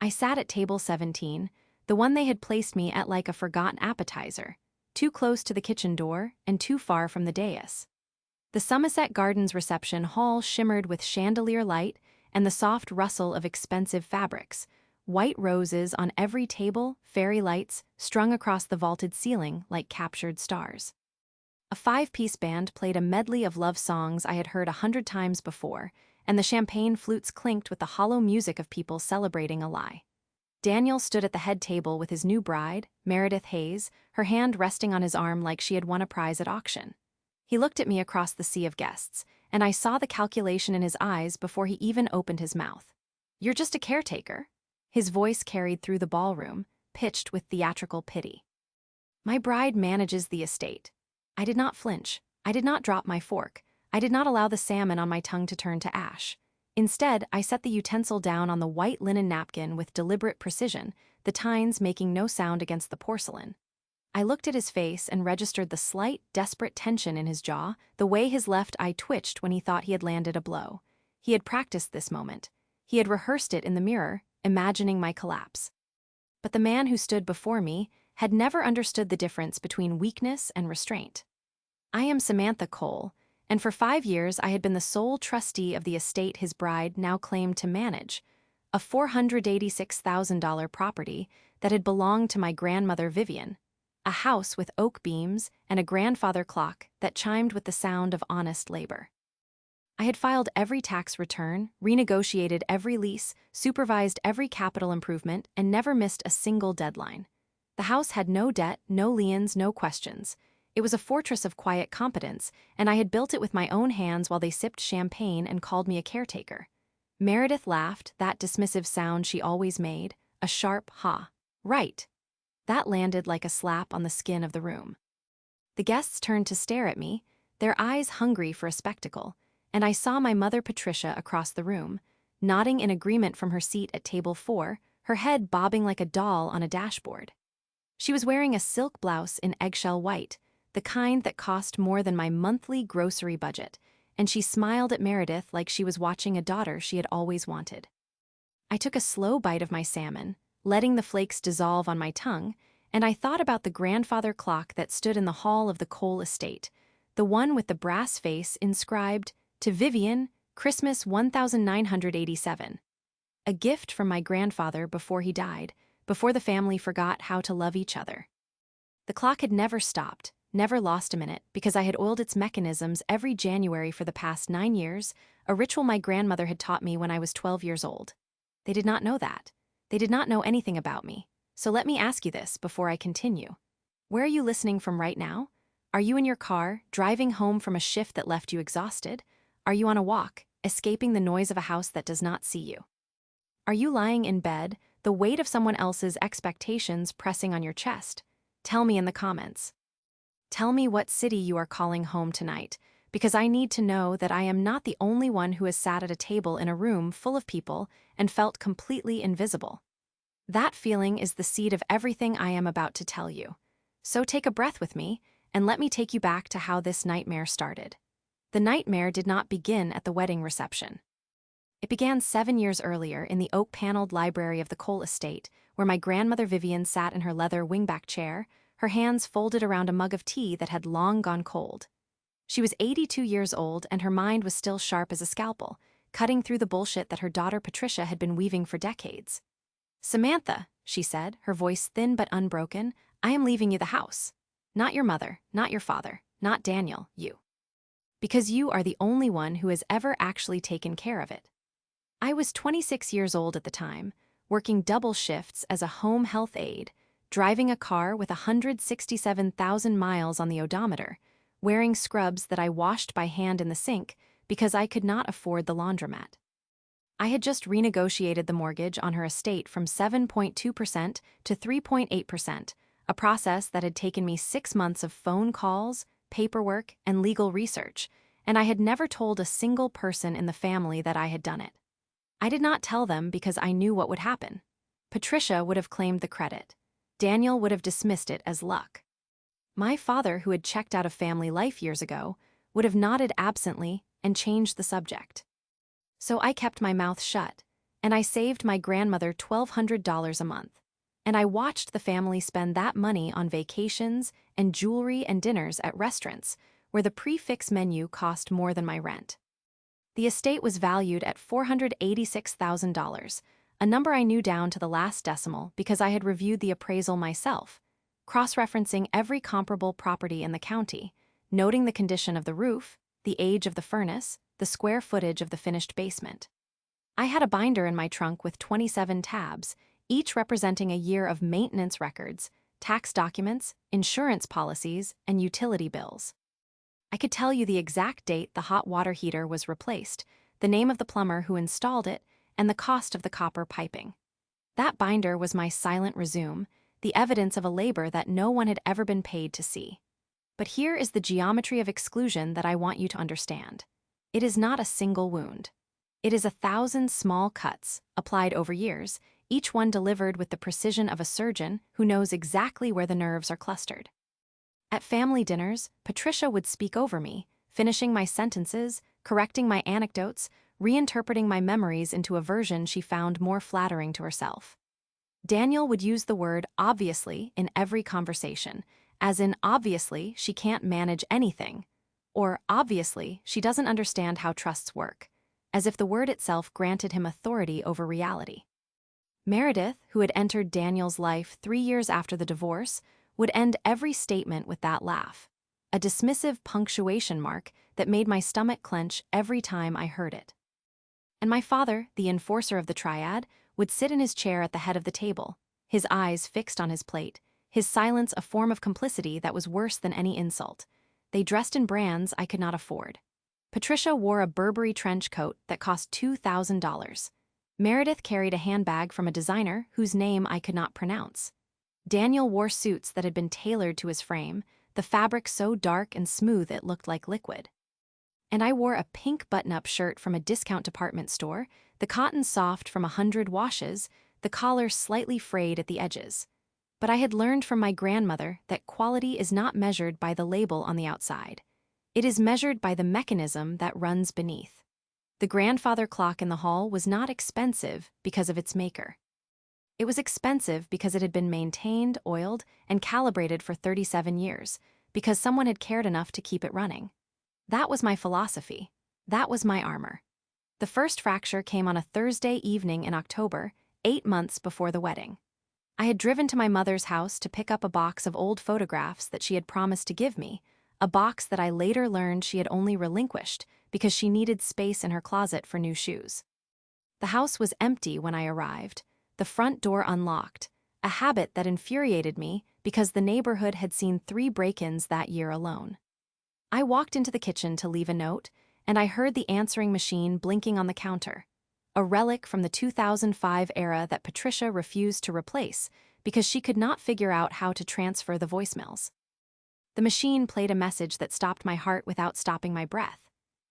I sat at table 17, the one they had placed me at like a forgotten appetizer, too close to the kitchen door and too far from the dais. The Somerset Gardens reception hall shimmered with chandelier light and the soft rustle of expensive fabrics, white roses on every table, fairy lights strung across the vaulted ceiling like captured stars. A five-piece band played a medley of love songs I had heard 100 times before, and the champagne flutes clinked with the hollow music of people celebrating a lie. Daniel stood at the head table with his new bride, Meredith Hayes, her hand resting on his arm like she had won a prize at auction. He looked at me across the sea of guests, and I saw the calculation in his eyes before he even opened his mouth. "You're just a caretaker?" His voice carried through the ballroom, pitched with theatrical pity. "My bride manages the estate." I did not flinch. I did not drop my fork. I did not allow the salmon on my tongue to turn to ash. Instead, I set the utensil down on the white linen napkin with deliberate precision, the tines making no sound against the porcelain. I looked at his face and registered the slight, desperate tension in his jaw, the way his left eye twitched when he thought he had landed a blow. He had practiced this moment. He had rehearsed it in the mirror, imagining my collapse. But the man who stood before me had never understood the difference between weakness and restraint. I am Samantha Cole, and for 5 years I had been the sole trustee of the estate his bride now claimed to manage, a $486,000 property that had belonged to my grandmother Vivian, a house with oak beams and a grandfather clock that chimed with the sound of honest labor. I had filed every tax return, renegotiated every lease, supervised every capital improvement, and never missed a single deadline. The house had no debt, no liens, no questions. It was a fortress of quiet competence, and I had built it with my own hands while they sipped champagne and called me a caretaker. Meredith laughed, that dismissive sound she always made, a sharp ha. Right. That landed like a slap on the skin of the room. The guests turned to stare at me, their eyes hungry for a spectacle, and I saw my mother Patricia across the room, nodding in agreement from her seat at table 4, her head bobbing like a doll on a dashboard. She was wearing a silk blouse in eggshell white, the kind that cost more than my monthly grocery budget, and she smiled at Meredith like she was watching a daughter she had always wanted. I took a slow bite of my salmon, letting the flakes dissolve on my tongue, and I thought about the grandfather clock that stood in the hall of the Cole estate, the one with the brass face inscribed, "To Vivian, Christmas 1987. A gift from my grandfather before he died, before the family forgot how to love each other. The clock had never stopped, never lost a minute, because I had oiled its mechanisms every January for the past 9 years, a ritual my grandmother had taught me when I was 12 years old. They did not know that. They did not know anything about me. So let me ask you this before I continue. Where are you listening from right now? Are you in your car, driving home from a shift that left you exhausted? Are you on a walk, escaping the noise of a house that does not see you? Are you lying in bed, the weight of someone else's expectations pressing on your chest? Tell me in the comments. Tell me what city you are calling home tonight, because I need to know that I am not the only one who has sat at a table in a room full of people and felt completely invisible. That feeling is the seed of everything I am about to tell you. So take a breath with me, and let me take you back to how this nightmare started. The nightmare did not begin at the wedding reception. It began 7 years earlier in the oak-paneled library of the Cole estate, where my grandmother Vivian sat in her leather wingback chair, her hands folded around a mug of tea that had long gone cold. She was 82 years old, and her mind was still sharp as a scalpel, cutting through the bullshit that her daughter Patricia had been weaving for decades. "Samantha," she said, her voice thin but unbroken, "I am leaving you the house. Not your mother, not your father, not Daniel, you. Because you are the only one who has ever actually taken care of it." I was 26 years old at the time, working double shifts as a home health aide, driving a car with 167,000 miles on the odometer, wearing scrubs that I washed by hand in the sink because I could not afford the laundromat. I had just renegotiated the mortgage on her estate from 7.2% to 3.8%, a process that had taken me 6 months of phone calls, paperwork, and legal research, and I had never told a single person in the family that I had done it. I did not tell them because I knew what would happen. Patricia would have claimed the credit. Daniel would have dismissed it as luck. My father, who had checked out of family life years ago, would have nodded absently and changed the subject. So I kept my mouth shut, and I saved my grandmother $1,200 a month. And I watched the family spend that money on vacations and jewelry and dinners at restaurants where the prix-fixe menu cost more than my rent. The estate was valued at $486,000, a number I knew down to the last decimal because I had reviewed the appraisal myself, cross-referencing every comparable property in the county, noting the condition of the roof, the age of the furnace, the square footage of the finished basement. I had a binder in my trunk with 27 tabs, each representing a year of maintenance records, tax documents, insurance policies, and utility bills. I could tell you the exact date the hot water heater was replaced, the name of the plumber who installed it, and the cost of the copper piping. That binder was my silent resume, the evidence of a labor that no one had ever been paid to see. But here is the geometry of exclusion that I want you to understand. It is not a single wound. It is 1,000 small cuts, applied over years, each one delivered with the precision of a surgeon who knows exactly where the nerves are clustered. At family dinners, Patricia would speak over me, finishing my sentences, correcting my anecdotes, reinterpreting my memories into a version she found more flattering to herself. Daniel would use the word obviously in every conversation, as in obviously she can't manage anything, or obviously she doesn't understand how trusts work, as if the word itself granted him authority over reality. Meredith, who had entered Daniel's life 3 years after the divorce, would end every statement with that laugh, a dismissive punctuation mark that made my stomach clench every time I heard it. And my father, the enforcer of the triad, would sit in his chair at the head of the table, his eyes fixed on his plate, his silence a form of complicity that was worse than any insult. They dressed in brands I could not afford. Patricia wore a Burberry trench coat that cost $2,000. Meredith carried a handbag from a designer whose name I could not pronounce. Daniel wore suits that had been tailored to his frame, the fabric so dark and smooth it looked like liquid. And I wore a pink button-up shirt from a discount department store, the cotton soft from 100 washes, the collar slightly frayed at the edges. But I had learned from my grandmother that quality is not measured by the label on the outside. It is measured by the mechanism that runs beneath. The grandfather clock in the hall was not expensive because of its maker. It was expensive because it had been maintained, oiled, and calibrated for 37 years, because someone had cared enough to keep it running. That was my philosophy. That was my armor. The first fracture came on a Thursday evening in October, 8 months before the wedding. I had driven to my mother's house to pick up a box of old photographs that she had promised to give me, a box that I later learned she had only relinquished because she needed space in her closet for new shoes. The house was empty when I arrived, the front door unlocked, a habit that infuriated me because the neighborhood had seen 3 break-ins that year alone. I walked into the kitchen to leave a note, and I heard the answering machine blinking on the counter, a relic from the 2005 era that Patricia refused to replace because she could not figure out how to transfer the voicemails. The machine played a message that stopped my heart without stopping my breath.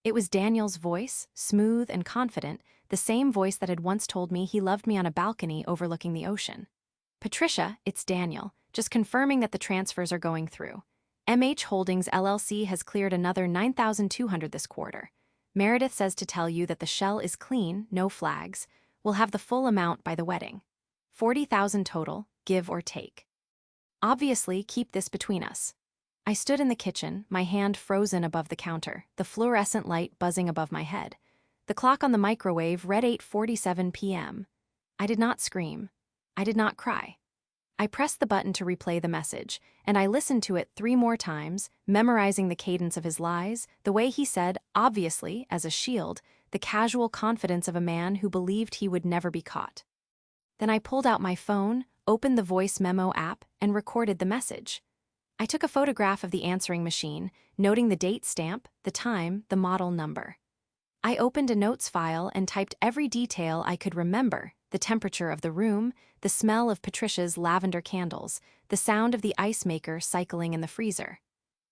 It was Daniel's voice, smooth and confident, the same voice that had once told me he loved me on a balcony overlooking the ocean. Patricia, it's Daniel, just confirming that the transfers are going through. MH Holdings LLC has cleared another $9,200 this quarter. Meredith says to tell you that the shell is clean, no flags. We'll have the full amount by the wedding. $40,000 total, give or take. Obviously, keep this between us. I stood in the kitchen, my hand frozen above the counter, the fluorescent light buzzing above my head. The clock on the microwave read 8:47 p.m. I did not scream. I did not cry. I pressed the button to replay the message, and I listened to it 3 more times, memorizing the cadence of his lies, the way he said, obviously, as a shield, the casual confidence of a man who believed he would never be caught. Then I pulled out my phone, opened the voice memo app, and recorded the message. I took a photograph of the answering machine, noting the date stamp, the time, the model number. I opened a notes file and typed every detail I could remember, the temperature of the room, the smell of Patricia's lavender candles, the sound of the ice maker cycling in the freezer.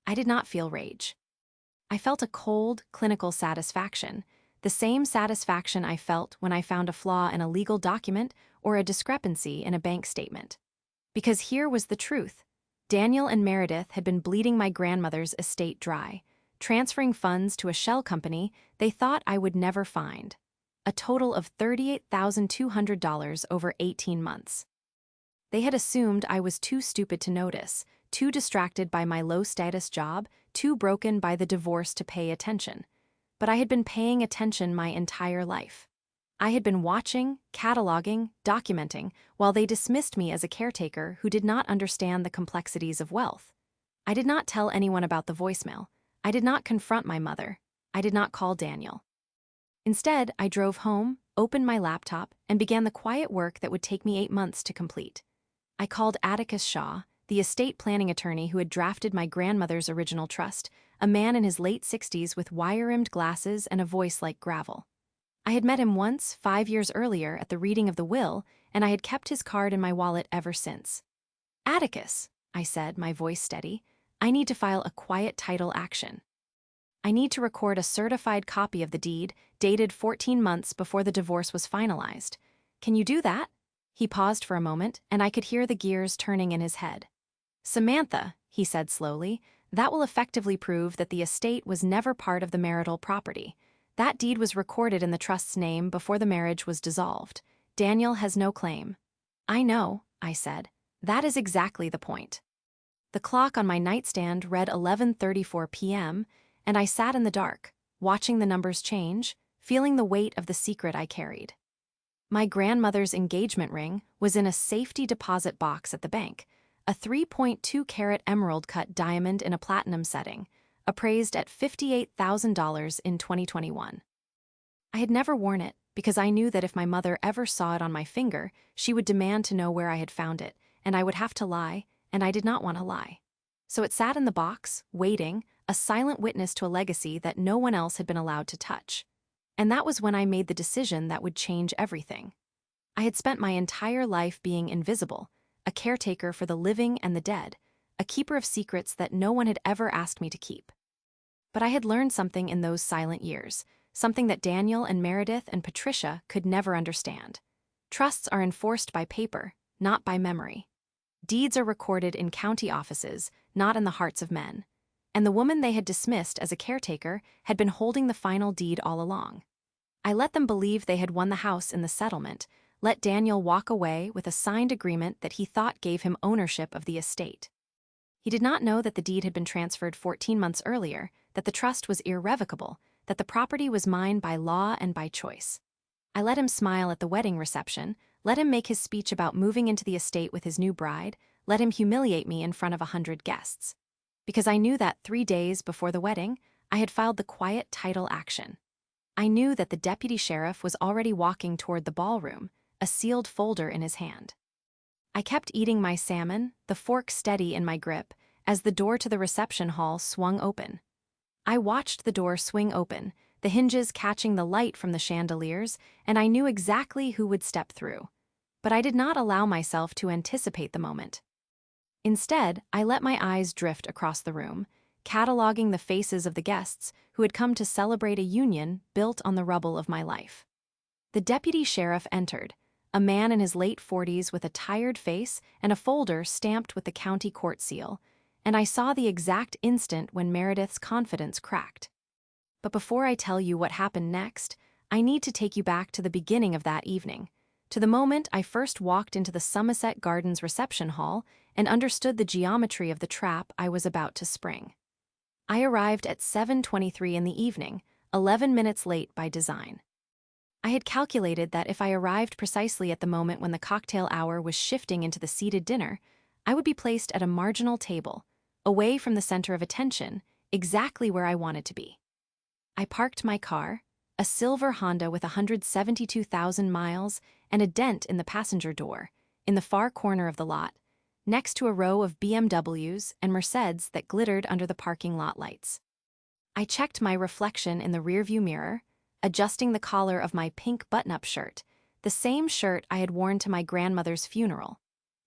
I did not feel rage. I felt a cold, clinical satisfaction, the same satisfaction I felt when I found a flaw in a legal document or a discrepancy in a bank statement. Because here was the truth. Daniel and Meredith had been bleeding my grandmother's estate dry, transferring funds to a shell company they thought I would never find. a total of $38,200 over 18 months. They had assumed I was too stupid to notice, too distracted by my low-status job, too broken by the divorce to pay attention. But I had been paying attention my entire life. I had been watching, cataloging, documenting, while they dismissed me as a caretaker who did not understand the complexities of wealth. I did not tell anyone about the voicemail. I did not confront my mother. I did not call Daniel. Instead, I drove home, opened my laptop, and began the quiet work that would take me 8 months to complete. I called Atticus Shaw, the estate planning attorney who had drafted my grandmother's original trust, a man in his late 60s with wire-rimmed glasses and a voice like gravel. I had met him once, 5 years earlier, at the reading of the will, and I had kept his card in my wallet ever since. "Atticus," I said, my voice steady, "I need to file a quiet title action. I need to record a certified copy of the deed, dated 14 months before the divorce was finalized. Can you do that?" He paused for a moment, and I could hear the gears turning in his head. "Samantha," he said slowly, "that will effectively prove that the estate was never part of the marital property. That deed was recorded in the trust's name before the marriage was dissolved. Daniel has no claim." "I know," I said. "That is exactly the point." The clock on my nightstand read 11:34 p.m., and I sat in the dark, watching the numbers change, feeling the weight of the secret I carried. My grandmother's engagement ring was in a safety deposit box at the bank, a 3.2-carat emerald-cut diamond in a platinum setting, appraised at $58,000 in 2021. I had never worn it because I knew that if my mother ever saw it on my finger, she would demand to know where I had found it, and I would have to lie, and I did not want to lie. So it sat in the box, waiting, a silent witness to a legacy that no one else had been allowed to touch. And that was when I made the decision that would change everything. I had spent my entire life being invisible, a caretaker for the living and the dead, a keeper of secrets that no one had ever asked me to keep. But I had learned something in those silent years, something that Daniel and Meredith and Patricia could never understand. Trusts are enforced by paper, not by memory. Deeds are recorded in county offices, not in the hearts of men. And the woman they had dismissed as a caretaker had been holding the final deed all along. I let them believe they had won the house in the settlement, let Daniel walk away with a signed agreement that he thought gave him ownership of the estate. He did not know that the deed had been transferred 14 months earlier, that the trust was irrevocable, that the property was mine by law and by choice. I let him smile at the wedding reception, let him make his speech about moving into the estate with his new bride, let him humiliate me in front of 100 guests. Because I knew that 3 days before the wedding, I had filed the quiet title action. I knew that the deputy sheriff was already walking toward the ballroom, a sealed folder in his hand. I kept eating my salmon, the fork steady in my grip, as the door to the reception hall swung open. I watched the door swing open, the hinges catching the light from the chandeliers, and I knew exactly who would step through. But I did not allow myself to anticipate the moment. Instead, I let my eyes drift across the room, cataloging the faces of the guests who had come to celebrate a union built on the rubble of my life. The deputy sheriff entered, a man in his late 40s with a tired face and a folder stamped with the county court seal, and I saw the exact instant when Meredith's confidence cracked. But before I tell you what happened next, I need to take you back to the beginning of that evening, to the moment I first walked into the Somerset Gardens reception hall and understood the geometry of the trap I was about to spring. I arrived at 7:23 in the evening, 11 minutes late by design. I had calculated that if I arrived precisely at the moment when the cocktail hour was shifting into the seated dinner, I would be placed at a marginal table, away from the center of attention, exactly where I wanted to be. I parked my car, a silver Honda with 172,000 miles and a dent in the passenger door, in the far corner of the lot, next to a row of BMWs and Mercedes that glittered under the parking lot lights. I checked my reflection in the rearview mirror, adjusting the collar of my pink button-up shirt, the same shirt I had worn to my grandmother's funeral,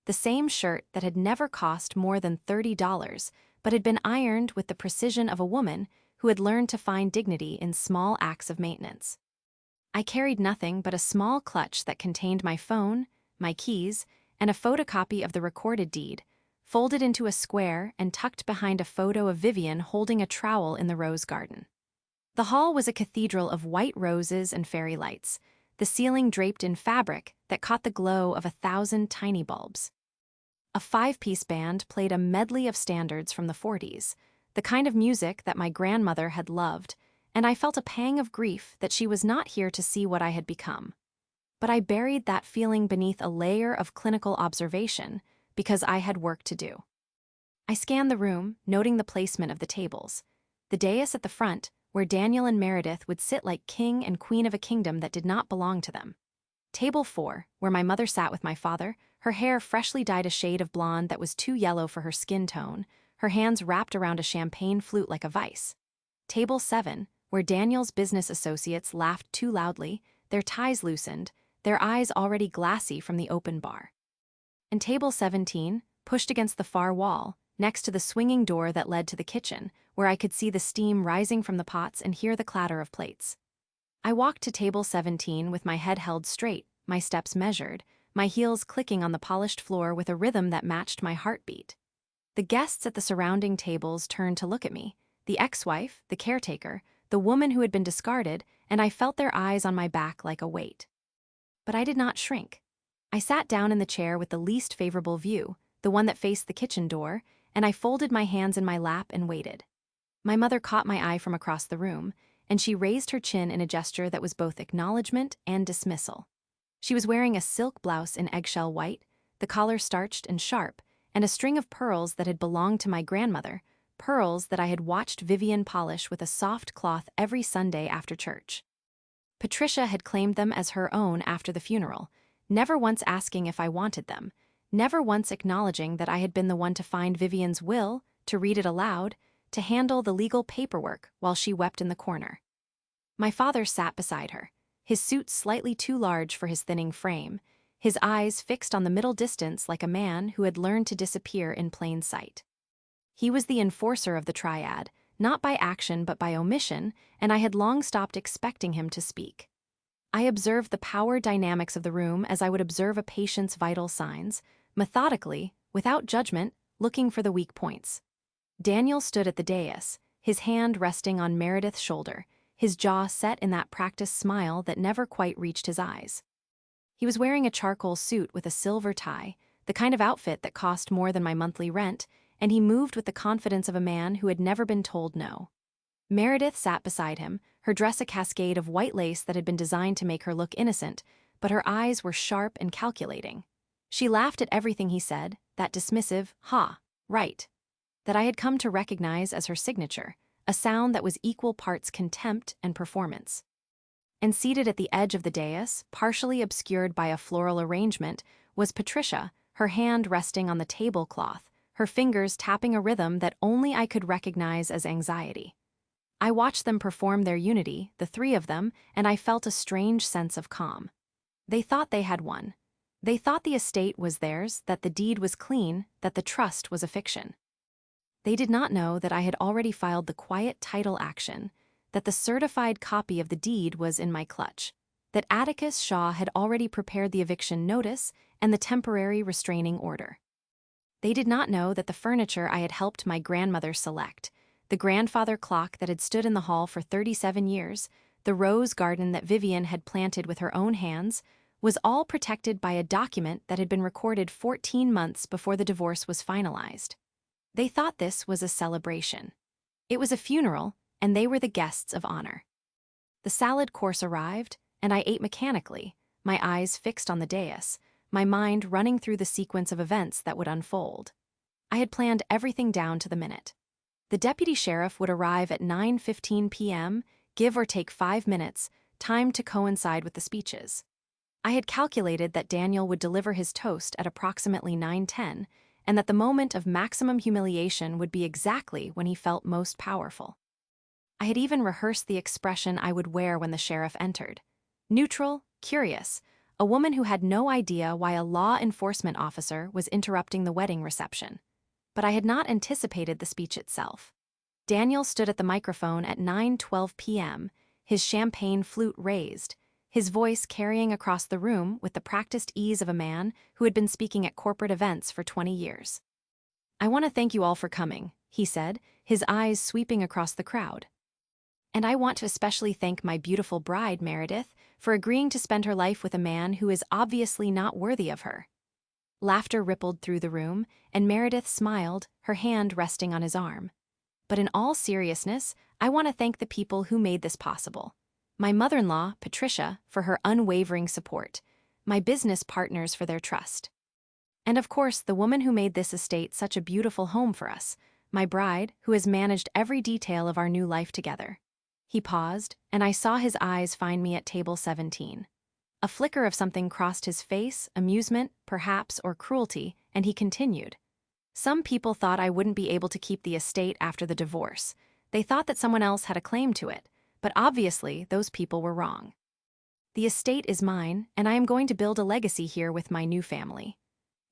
the same shirt that had never cost more than $30, but had been ironed with the precision of a woman who had learned to find dignity in small acts of maintenance. I carried nothing but a small clutch that contained my phone, my keys, and a photocopy of the recorded deed, folded into a square and tucked behind a photo of Vivian holding a trowel in the rose garden. The hall was a cathedral of white roses and fairy lights, the ceiling draped in fabric that caught the glow of 1,000 tiny bulbs. A five-piece band played a medley of standards from the 40s, the kind of music that my grandmother had loved, and I felt a pang of grief that she was not here to see what I had become. But I buried that feeling beneath a layer of clinical observation because I had work to do. I scanned the room, noting the placement of the tables. The dais at the front, where Daniel and Meredith would sit like king and queen of a kingdom that did not belong to them. Table 4, where my mother sat with my father, her hair freshly dyed a shade of blonde that was too yellow for her skin tone, her hands wrapped around a champagne flute like a vice. Table 7, where Daniel's business associates laughed too loudly, their ties loosened, their eyes already glassy from the open bar. And table 17, pushed against the far wall, next to the swinging door that led to the kitchen, where I could see the steam rising from the pots and hear the clatter of plates. I walked to table 17 with my head held straight, my steps measured, my heels clicking on the polished floor with a rhythm that matched my heartbeat. The guests at the surrounding tables turned to look at me, the ex-wife, the caretaker, the woman who had been discarded, and I felt their eyes on my back like a weight. But I did not shrink. I sat down in the chair with the least favorable view, the one that faced the kitchen door, and I folded my hands in my lap and waited. My mother caught my eye from across the room, and she raised her chin in a gesture that was both acknowledgement and dismissal. She was wearing a silk blouse in eggshell white, the collar starched and sharp, and a string of pearls that had belonged to my grandmother, pearls that I had watched Vivian polish with a soft cloth every Sunday after church. Patricia had claimed them as her own after the funeral, never once asking if I wanted them, never once acknowledging that I had been the one to find Vivian's will, to read it aloud, to handle the legal paperwork while she wept in the corner. My father sat beside her, his suit slightly too large for his thinning frame, his eyes fixed on the middle distance like a man who had learned to disappear in plain sight. He was the enforcer of the triad, not by action but by omission, and I had long stopped expecting him to speak. I observed the power dynamics of the room as I would observe a patient's vital signs, methodically, without judgment, looking for the weak points. Daniel stood at the dais, his hand resting on Meredith's shoulder, his jaw set in that practiced smile that never quite reached his eyes. He was wearing a charcoal suit with a silver tie, the kind of outfit that cost more than my monthly rent, and he moved with the confidence of a man who had never been told no. Meredith sat beside him, her dress a cascade of white lace that had been designed to make her look innocent, but her eyes were sharp and calculating. She laughed at everything he said, that dismissive, "Ha, right," that I had come to recognize as her signature, a sound that was equal parts contempt and performance. And seated at the edge of the dais, partially obscured by a floral arrangement, was Patricia, her hand resting on the tablecloth, her fingers tapping a rhythm that only I could recognize as anxiety. I watched them perform their unity, the three of them, and I felt a strange sense of calm. They thought they had won. They thought the estate was theirs, that the deed was clean, that the trust was a fiction. They did not know that I had already filed the quiet title action, that the certified copy of the deed was in my clutch, that Atticus Shaw had already prepared the eviction notice and the temporary restraining order. They did not know that the furniture I had helped my grandmother select, the grandfather clock that had stood in the hall for 37 years, the rose garden that Vivian had planted with her own hands, was all protected by a document that had been recorded 14 months before the divorce was finalized. They thought this was a celebration. It was a funeral, and they were the guests of honor. The salad course arrived, and I ate mechanically, my eyes fixed on the dais, my mind running through the sequence of events that would unfold. I had planned everything down to the minute. The deputy sheriff would arrive at 9:15 p.m., give or take 5 minutes, timed to coincide with the speeches. I had calculated that Daniel would deliver his toast at approximately 9:10, and that the moment of maximum humiliation would be exactly when he felt most powerful. I had even rehearsed the expression I would wear when the sheriff entered. Neutral, curious, a woman who had no idea why a law enforcement officer was interrupting the wedding reception. But I had not anticipated the speech itself. Daniel stood at the microphone at 9:12 p.m., his champagne flute raised, his voice carrying across the room with the practiced ease of a man who had been speaking at corporate events for 20 years. "I want to thank you all for coming," he said, his eyes sweeping across the crowd. And I want to especially thank my beautiful bride, Meredith, for agreeing to spend her life with a man who is obviously not worthy of her." Laughter rippled through the room, and Meredith smiled, her hand resting on his arm. "But in all seriousness, I want to thank the people who made this possible. My mother-in-law, Patricia, for her unwavering support. My business partners for their trust. And of course, the woman who made this estate such a beautiful home for us. My bride, who has managed every detail of our new life together." He paused, and I saw his eyes find me at table 17. A flicker of something crossed his face, amusement, perhaps, or cruelty, and he continued. "Some people thought I wouldn't be able to keep the estate after the divorce. They thought that someone else had a claim to it, but obviously those people were wrong. The estate is mine, and I am going to build a legacy here with my new family."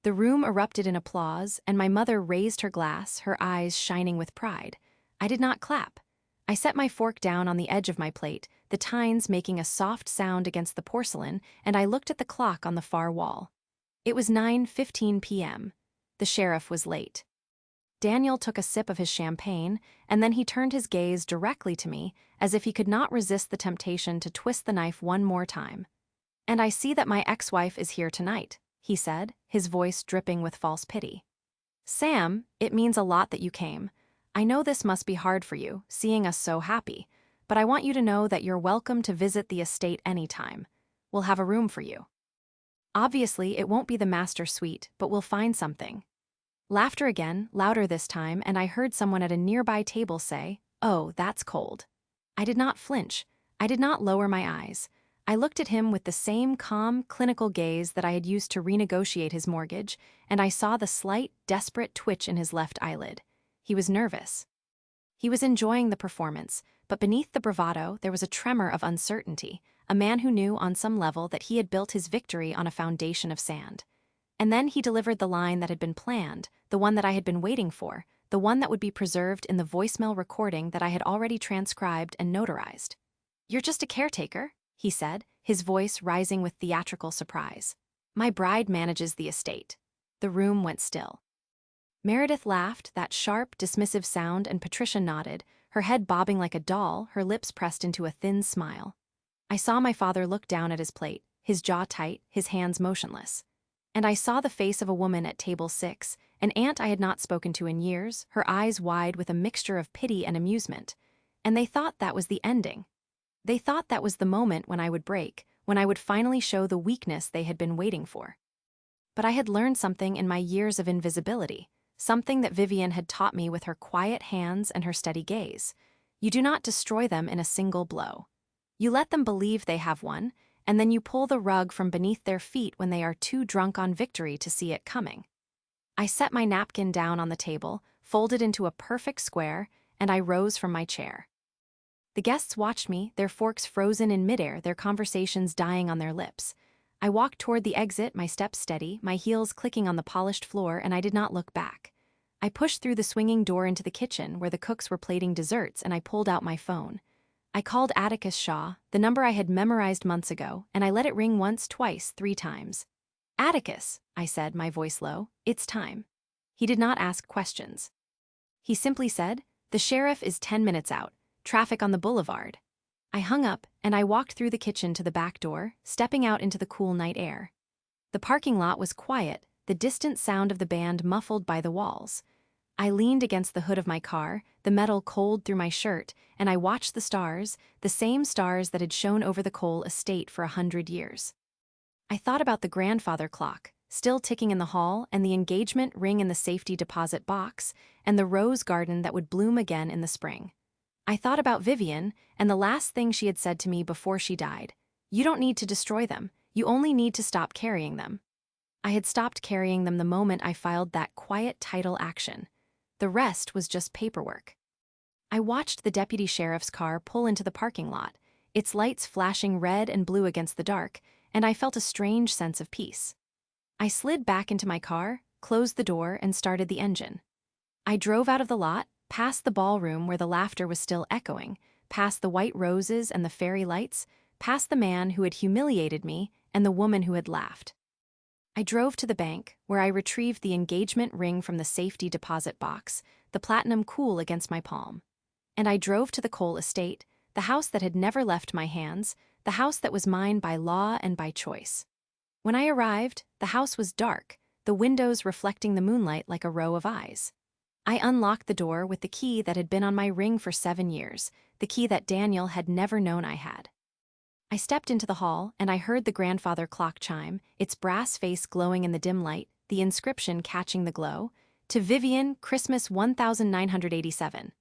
The room erupted in applause, and my mother raised her glass, her eyes shining with pride. I did not clap. I set my fork down on the edge of my plate, the tines making a soft sound against the porcelain, and I looked at the clock on the far wall. It was 9:15 p.m. The sheriff was late. Daniel took a sip of his champagne, and then he turned his gaze directly to me, as if he could not resist the temptation to twist the knife one more time. "And I see that my ex-wife is here tonight," he said, his voice dripping with false pity. "Sam, it means a lot that you came. I know this must be hard for you, seeing us so happy, but I want you to know that you're welcome to visit the estate anytime. We'll have a room for you. Obviously, it won't be the master suite, but we'll find something." Laughter again, louder this time, and I heard someone at a nearby table say, "Oh, that's cold." I did not flinch. I did not lower my eyes. I looked at him with the same calm, clinical gaze that I had used to renegotiate his mortgage, and I saw the slight, desperate twitch in his left eyelid. He was nervous. He was enjoying the performance, but beneath the bravado there was a tremor of uncertainty, a man who knew on some level that he had built his victory on a foundation of sand. And then he delivered the line that had been planned, the one that I had been waiting for, the one that would be preserved in the voicemail recording that I had already transcribed and notarized. "You're just a caretaker," he said, his voice rising with theatrical surprise. "My bride manages the estate." The room went still. Meredith laughed, that sharp, dismissive sound, and Patricia nodded, her head bobbing like a doll, her lips pressed into a thin smile. I saw my father look down at his plate, his jaw tight, his hands motionless. And I saw the face of a woman at table 6, an aunt I had not spoken to in years, her eyes wide with a mixture of pity and amusement. And they thought that was the ending. They thought that was the moment when I would break, when I would finally show the weakness they had been waiting for. But I had learned something in my years of invisibility, something that Vivian had taught me with her quiet hands and her steady gaze. You do not destroy them in a single blow. You let them believe they have one, and then you pull the rug from beneath their feet when they are too drunk on victory to see it coming. I set my napkin down on the table, folded into a perfect square, and I rose from my chair. The guests watched me, their forks frozen in midair, their conversations dying on their lips. I walked toward the exit, my steps steady, my heels clicking on the polished floor, and I did not look back. I pushed through the swinging door into the kitchen where the cooks were plating desserts, and I pulled out my phone. I called Atticus Shaw, the number I had memorized months ago, and I let it ring once, twice, 3 times. "Atticus," I said, my voice low, "it's time." He did not ask questions. He simply said, "The sheriff is 10 minutes out. Traffic on the boulevard." I hung up, and I walked through the kitchen to the back door, stepping out into the cool night air. The parking lot was quiet, the distant sound of the band muffled by the walls. I leaned against the hood of my car, the metal cold through my shirt, and I watched the stars, the same stars that had shone over the Cole estate for 100 years. I thought about the grandfather clock, still ticking in the hall, and the engagement ring in the safety deposit box, and the rose garden that would bloom again in the spring. I thought about Vivian, and the last thing she had said to me before she died. "You don't need to destroy them, you only need to stop carrying them." I had stopped carrying them the moment I filed that quiet title action. The rest was just paperwork. I watched the deputy sheriff's car pull into the parking lot, its lights flashing red and blue against the dark, and I felt a strange sense of peace. I slid back into my car, closed the door, and started the engine. I drove out of the lot, past the ballroom where the laughter was still echoing, past the white roses and the fairy lights, past the man who had humiliated me and the woman who had laughed. I drove to the bank, where I retrieved the engagement ring from the safety deposit box, the platinum cool against my palm. And I drove to the Cole estate, the house that had never left my hands, the house that was mine by law and by choice. When I arrived, the house was dark, the windows reflecting the moonlight like a row of eyes. I unlocked the door with the key that had been on my ring for 7 years, the key that Daniel had never known I had. I stepped into the hall, and I heard the grandfather clock chime, its brass face glowing in the dim light, the inscription catching the glow, "To Vivian, Christmas 1987.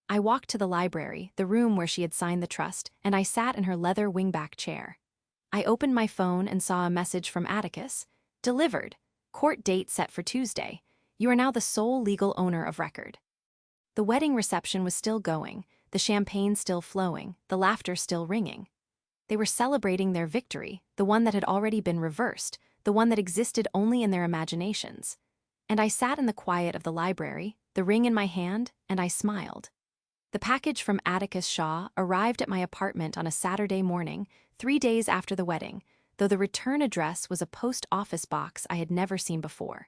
I walked to the library, the room where she had signed the trust, and I sat in her leather wingback chair. I opened my phone and saw a message from Atticus. "Delivered. Court date set for Tuesday. You are now the sole legal owner of record." The wedding reception was still going, the champagne still flowing, the laughter still ringing. They were celebrating their victory, the one that had already been reversed, the one that existed only in their imaginations. And I sat in the quiet of the library, the ring in my hand, and I smiled. The package from Atticus Shaw arrived at my apartment on a Saturday morning, 3 days after the wedding, though the return address was a post office box I had never seen before.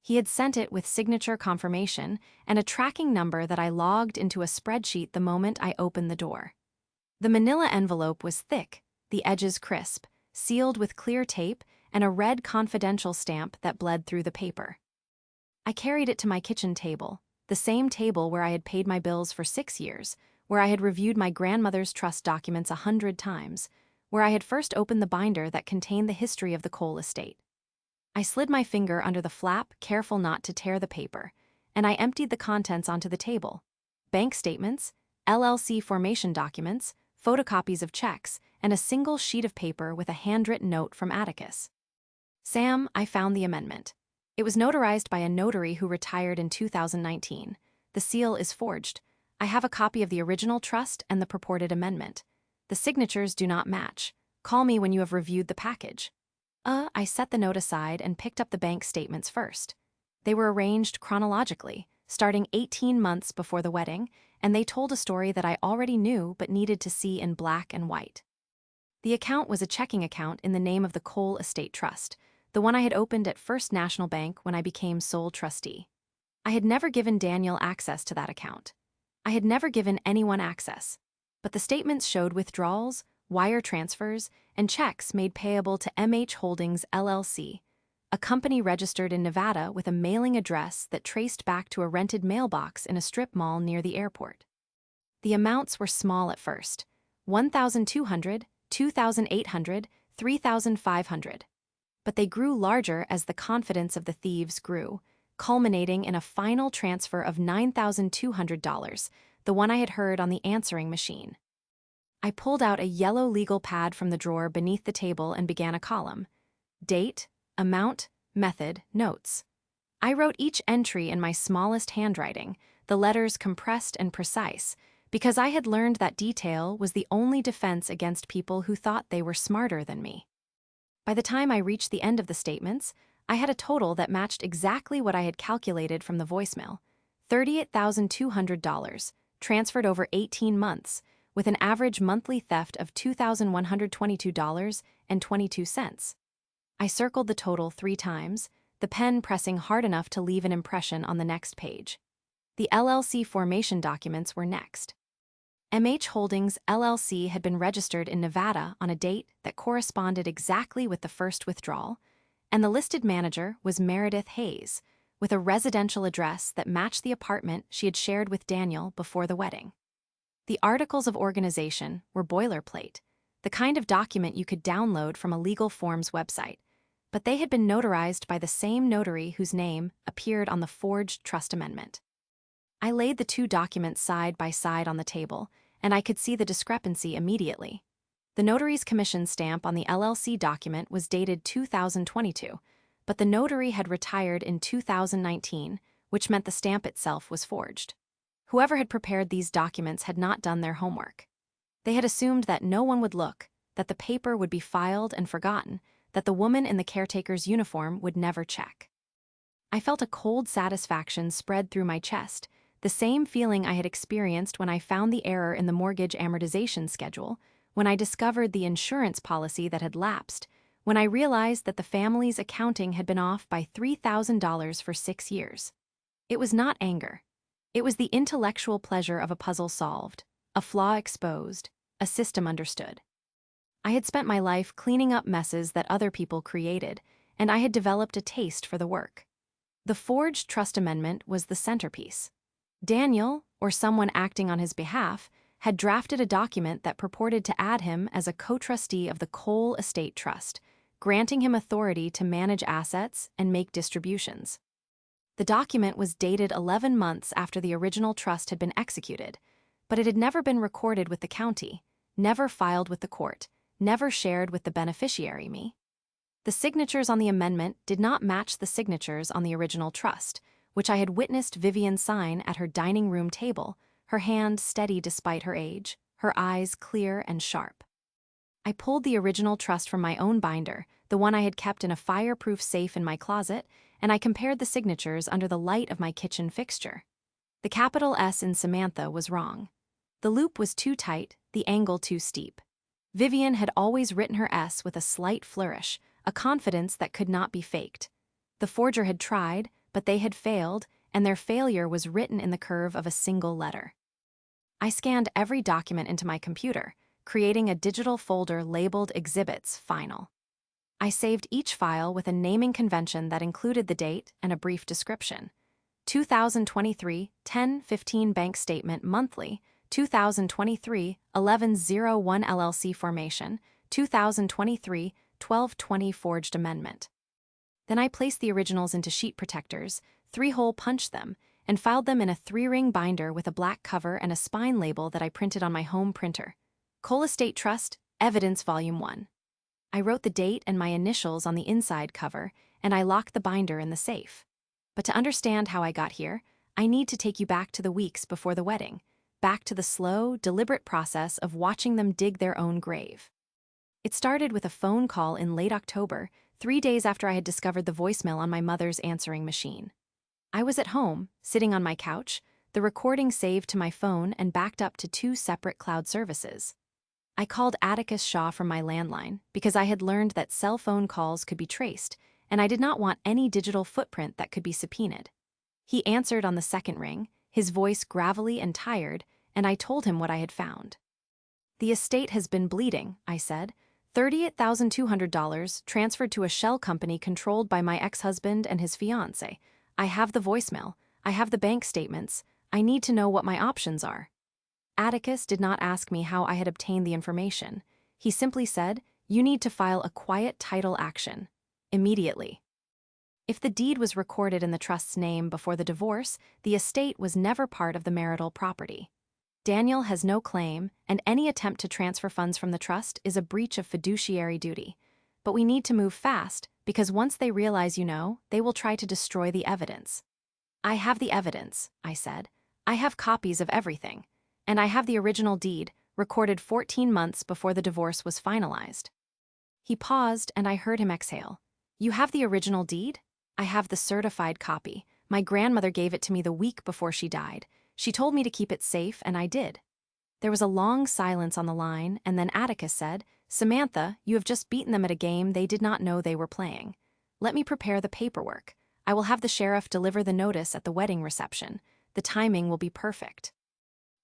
He had sent it with signature confirmation and a tracking number that I logged into a spreadsheet the moment I opened the door. The manila envelope was thick, the edges crisp, sealed with clear tape and a red confidential stamp that bled through the paper. I carried it to my kitchen table, the same table where I had paid my bills for 6 years, where I had reviewed my grandmother's trust documents 100 times, where I had first opened the binder that contained the history of the Cole estate. I slid my finger under the flap, careful not to tear the paper, and I emptied the contents onto the table. Bank statements, LLC formation documents, photocopies of checks, and a single sheet of paper with a handwritten note from Atticus. "Sam, I found the amendment. It was notarized by a notary who retired in 2019. The seal is forged. I have a copy of the original trust and the purported amendment. The signatures do not match. Call me when you have reviewed the package." I set the note aside and picked up the bank statements first. They were arranged chronologically, starting 18 months before the wedding, and they told a story that I already knew but needed to see in black and white. The account was a checking account in the name of the Cole Estate Trust, the one I had opened at First National Bank when I became sole trustee. I had never given Daniel access to that account. I had never given anyone access. But the statements showed withdrawals, wire transfers, and checks made payable to MH Holdings LLC, a company registered in Nevada with a mailing address that traced back to a rented mailbox in a strip mall near the airport. The amounts were small at first, $1,200, $2,800, $3,500. But they grew larger as the confidence of the thieves grew, culminating in a final transfer of $9,200, the one I had heard on the answering machine. I pulled out a yellow legal pad from the drawer beneath the table and began a column. Date, amount, method, notes. I wrote each entry in my smallest handwriting, the letters compressed and precise, because I had learned that detail was the only defense against people who thought they were smarter than me. By the time I reached the end of the statements, I had a total that matched exactly what I had calculated from the voicemail: $38,200, transferred over 18 months, with an average monthly theft of $2,122.22. I circled the total 3 times, the pen pressing hard enough to leave an impression on the next page. The LLC formation documents were next. MH Holdings LLC had been registered in Nevada on a date that corresponded exactly with the first withdrawal, and the listed manager was Meredith Hayes, with a residential address that matched the apartment she had shared with Daniel before the wedding. The articles of organization were boilerplate, the kind of document you could download from a legal forms website, but they had been notarized by the same notary whose name appeared on the forged trust amendment. I laid the 2 documents side by side on the table, and I could see the discrepancy immediately. The notary's commission stamp on the LLC document was dated 2022, but the notary had retired in 2019, which meant the stamp itself was forged. Whoever had prepared these documents had not done their homework. They had assumed that no one would look, that the paper would be filed and forgotten, that the woman in the caretaker's uniform would never check. I felt a cold satisfaction spread through my chest, the same feeling I had experienced when I found the error in the mortgage amortization schedule, when I discovered the insurance policy that had lapsed, when I realized that the family's accounting had been off by $3,000 for 6 years. It was not anger. It was the intellectual pleasure of a puzzle solved, a flaw exposed, a system understood. I had spent my life cleaning up messes that other people created, and I had developed a taste for the work. The forged trust amendment was the centerpiece. Daniel, or someone acting on his behalf, had drafted a document that purported to add him as a co-trustee of the Cole Estate Trust, granting him authority to manage assets and make distributions. The document was dated 11 months after the original trust had been executed, but it had never been recorded with the county, never filed with the court, never shared with the beneficiary, me. The signatures on the amendment did not match the signatures on the original trust, which I had witnessed Vivian sign at her dining room table, her hand steady despite her age, her eyes clear and sharp. I pulled the original trust from my own binder, the one I had kept in a fireproof safe in my closet, and I compared the signatures under the light of my kitchen fixture. The capital S in Samantha was wrong. The loop was too tight, the angle too steep. Vivian had always written her S with a slight flourish, a confidence that could not be faked. The forger had tried, but they had failed, and their failure was written in the curve of a single letter. I scanned every document into my computer, creating a digital folder labeled Exhibits Final. I saved each file with a naming convention that included the date and a brief description. 2023 10/15 bank statement monthly, 2023 11/01 LLC formation, 2023 12/20 forged amendment. Then I placed the originals into sheet protectors, 3-hole punched them, and filed them in a 3-ring binder with a black cover and a spine label that I printed on my home printer. Cole Estate Trust, Evidence Volume 1. I wrote the date and my initials on the inside cover, and I locked the binder in the safe. But to understand how I got here, I need to take you back to the weeks before the wedding, back to the slow, deliberate process of watching them dig their own grave. It started with a phone call in late October, 3 days after I had discovered the voicemail on my mother's answering machine. I was at home, sitting on my couch, the recording saved to my phone and backed up to 2 separate cloud services. I called Atticus Shaw from my landline because I had learned that cell phone calls could be traced, and I did not want any digital footprint that could be subpoenaed. He answered on the second ring, his voice gravelly and tired, and I told him what I had found. "The estate has been bleeding," I said. $38,200 transferred to a shell company controlled by my ex-husband and his fiancée. I have the voicemail. I have the bank statements. I need to know what my options are. Atticus did not ask me how I had obtained the information. He simply said, "You need to file a quiet title action. Immediately." If the deed was recorded in the trust's name before the divorce, the estate was never part of the marital property. Daniel has no claim, and any attempt to transfer funds from the trust is a breach of fiduciary duty. But we need to move fast, because once they realize you know, they will try to destroy the evidence. "I have the evidence," I said. "I have copies of everything. And I have the original deed, recorded 14 months before the divorce was finalized." He paused, and I heard him exhale. "You have the original deed?" "I have the certified copy. My grandmother gave it to me the week before she died. She told me to keep it safe, and I did." There was a long silence on the line, and then Atticus said, "Samantha, you have just beaten them at a game they did not know they were playing. Let me prepare the paperwork. I will have the sheriff deliver the notice at the wedding reception. The timing will be perfect."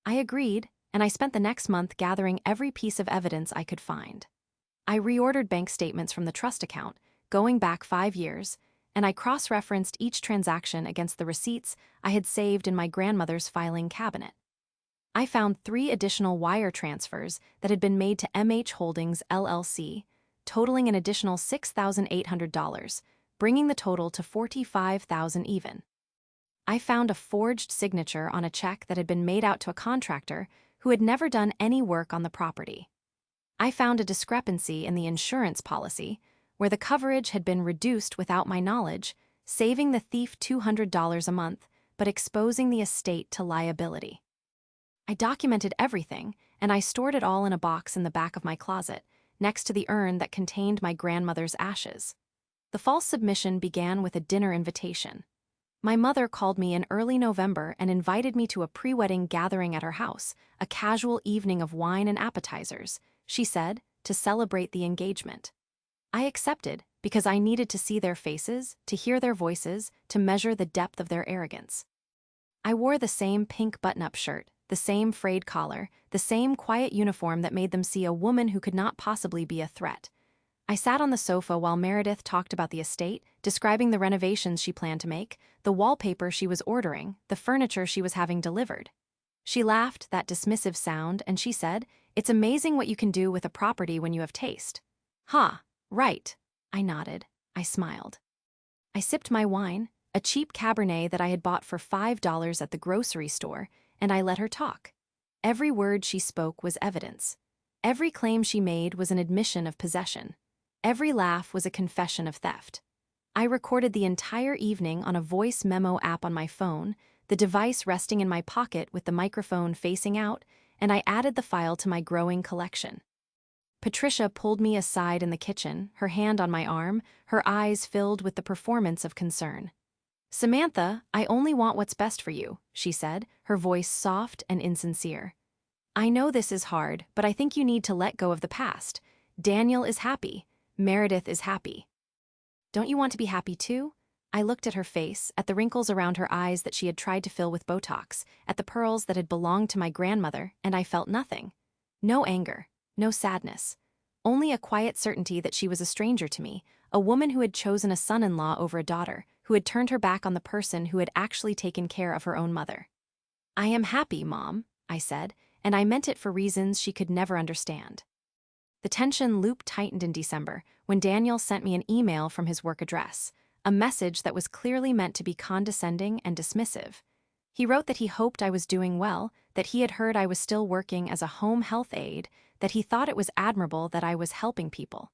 I agreed, and I spent the next month gathering every piece of evidence I could find. I reordered bank statements from the trust account, going back 5 years, and I cross-referenced each transaction against the receipts I had saved in my grandmother's filing cabinet. I found 3 additional wire transfers that had been made to MH Holdings LLC, totaling an additional $6,800, bringing the total to $45,000 even. I found a forged signature on a check that had been made out to a contractor who had never done any work on the property. I found a discrepancy in the insurance policy, where the coverage had been reduced without my knowledge, saving the thief $200 a month, but exposing the estate to liability. I documented everything, and I stored it all in a box in the back of my closet, next to the urn that contained my grandmother's ashes. The false submission began with a dinner invitation. My mother called me in early November and invited me to a pre-wedding gathering at her house, a casual evening of wine and appetizers, she said, to celebrate the engagement. I accepted because I needed to see their faces, to hear their voices, to measure the depth of their arrogance. I wore the same pink button-up shirt, the same frayed collar, the same quiet uniform that made them see a woman who could not possibly be a threat. I sat on the sofa while Meredith talked about the estate, describing the renovations she planned to make, the wallpaper she was ordering, the furniture she was having delivered. She laughed, that dismissive sound, and she said, "It's amazing what you can do with a property when you have taste." "Ha, right." I nodded. I smiled. I sipped my wine, a cheap Cabernet that I had bought for $5 at the grocery store, and I let her talk. Every word she spoke was evidence. Every claim she made was an admission of possession. Every laugh was a confession of theft. I recorded the entire evening on a voice memo app on my phone, the device resting in my pocket with the microphone facing out, and I added the file to my growing collection. Patricia pulled me aside in the kitchen, her hand on my arm, her eyes filled with the performance of concern. "Samantha, I only want what's best for you," she said, her voice soft and insincere. "I know this is hard, but I think you need to let go of the past. Daniel is happy. Meredith is happy. Don't you want to be happy too?" I looked at her face, at the wrinkles around her eyes that she had tried to fill with Botox, at the pearls that had belonged to my grandmother, and I felt nothing. No anger, no sadness. Only a quiet certainty that she was a stranger to me, a woman who had chosen a son-in-law over a daughter, who had turned her back on the person who had actually taken care of her own mother. "I am happy, Mom," I said, and I meant it for reasons she could never understand. The tension loop tightened in December when Daniel sent me an email from his work address, a message that was clearly meant to be condescending and dismissive. He wrote that he hoped I was doing well, that he had heard I was still working as a home health aide, that he thought it was admirable that I was helping people.